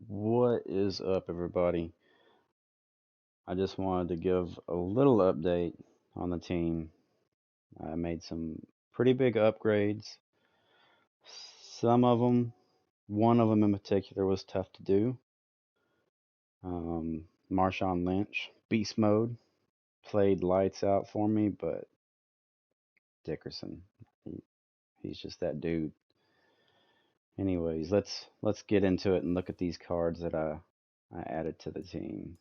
What is up, everybody? I just wanted to give a little update on the team. I made some pretty big upgrades. Some of them, one of them in particular, was tough to do. Marshawn Lynch, beast mode, played lights out for me, but Dickerson, he, he's just that dude. Anyways, let's get into it and look at these cards that I added to the team.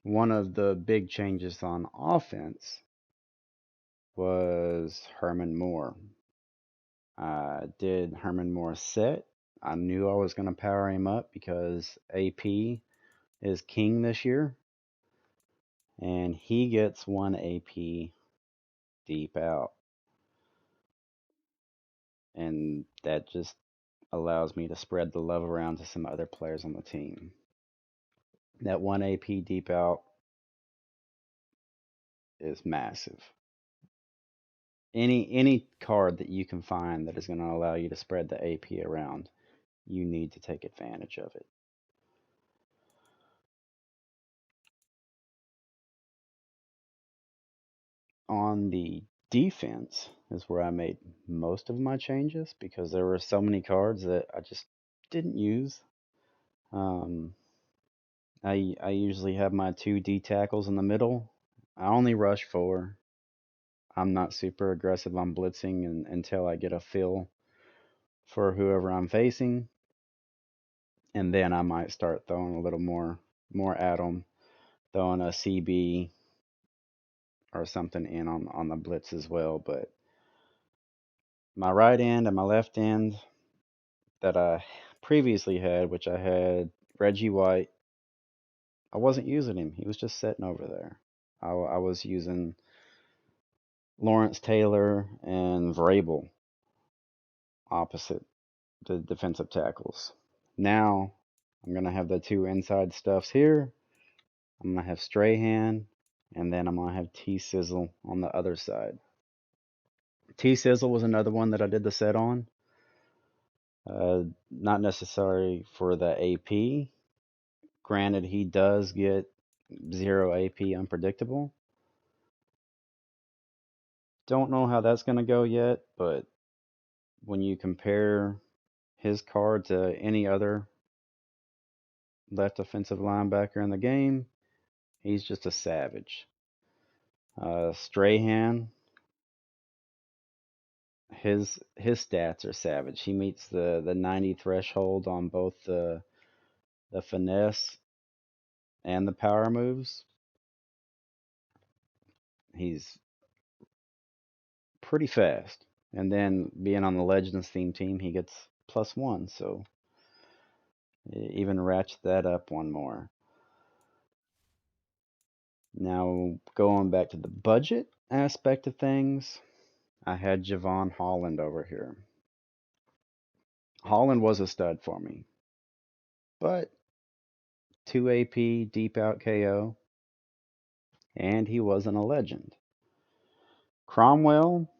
One of the big changes on offense was Herman Moore. I did Herman Moore set. I knew I was going to power him up because AP is king this year, and he gets one AP deep out, and that just allows me to spread the love around to some other players on the team. That one AP deep out is massive. Any card that you can find that is going to allow you to spread the AP around, you need to take advantage of it. On the defense is where I made most of my changes because there were so many cards that I just didn't use. Um, I usually have my two D tackles in the middle. I only rush four. I'm not super aggressive on blitzing until I get a feel for whoever I'm facing, and then I might start throwing a little more at them, throwing a CB or something in on the blitz as well. But my right end and my left end that I previously had, which I had Reggie White. I wasn't using him. He was just sitting over there. I was using Lawrence Taylor and Vrabel opposite the defensive tackles. Now I'm going to have the two inside stuffs here. I'm going to have Strahan, and then I'm going to have T Sizzle on the other side. T Sizzle was another one that I did the set on. Not necessary for the AP. Granted, he does get 0 AP unpredictable. Don't know how that's going to go yet, but when you compare his card to any other left offensive linebacker in the game, he's just a savage. Strahan, his stats are savage. He meets the 90 threshold on both the finesse and the power moves. He's pretty fast. And then being on the Legends theme team, he gets +1, so even ratchet that up one more. Now, going back to the budget aspect of things, I had Javon Holland over here. Holland was a stud for me, but 2 AP, deep out KO, and he wasn't a legend. Cromwell,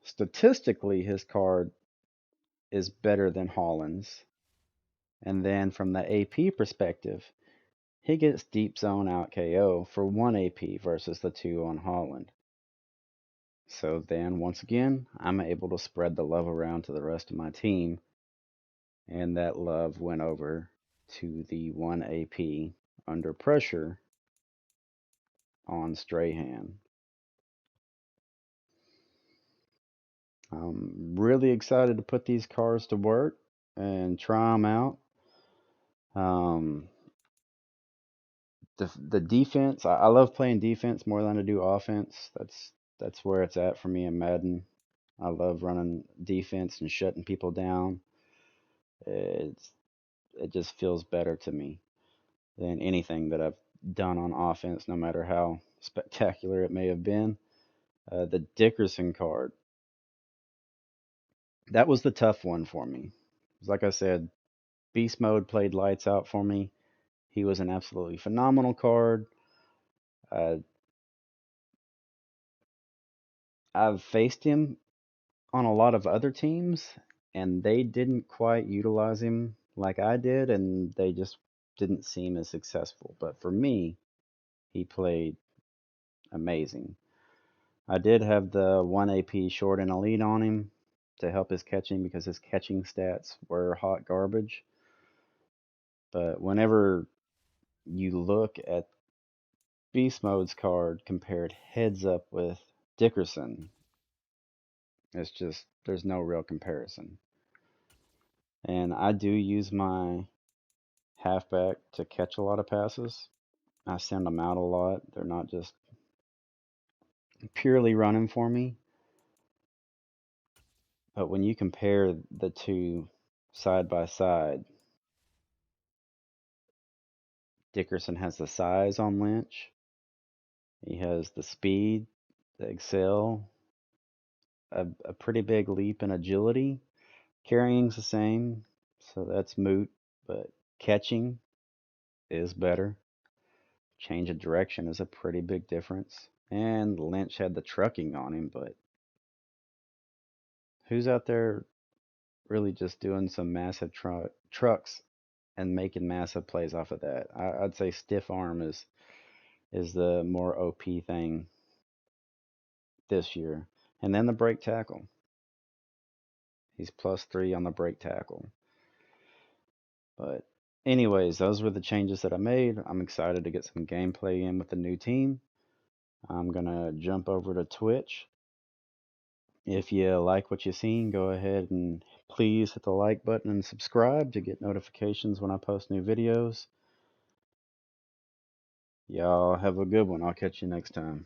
statistically, his card is better than Holland's. And then from the AP perspective, he gets deep zone out KO for 1 AP versus the 2 on Holland. So then, once again, I'm able to spread the love around to the rest of my team, and that love went over to the 1 AP under pressure on Strahan. I'm really excited to put these cards to work and try them out. Um, the defense, I love playing defense more than I do offense. That's where it's at for me in Madden. I love running defense and shutting people down. It's it just feels better to me than anything that I've done on offense, no matter how spectacular it may have been. The Dickerson card, that was the tough one for me. Like I said, Beast Mode played lights out for me. He was an absolutely phenomenal card. Uh, I've faced him on a lot of other teams, and they didn't quite utilize him like I did, and they just didn't seem as successful. But for me, he played amazing. I did have the 1 AP short and elite on him to help his catching because his catching stats were hot garbage. But whenever you look at Beast Mode's card compared heads up with Dickerson, it's just, there's no real comparison. And I do use my halfback to catch a lot of passes. I send them out a lot. They're not just purely running for me. But when you compare the two side by side, Dickerson has the size on Lynch. He has the speed, the excel, a pretty big leap in agility. Carrying's the same, so that's moot. But catching is better. Change of direction is a pretty big difference. And Lynch had the trucking on him, but who's out there really just doing some massive trucks and making massive plays off of that? I'd say stiff arm is the more OP thing this year. And then the break tackle. He's +3 on the break tackle. But anyways, those were the changes that I made. I'm excited to get some gameplay in with the new team. I'm gonna jump over to Twitch. If you like what you've seen, go ahead and please hit the like button and subscribe to get notifications when I post new videos. Y'all have a good one. I'll catch you next time.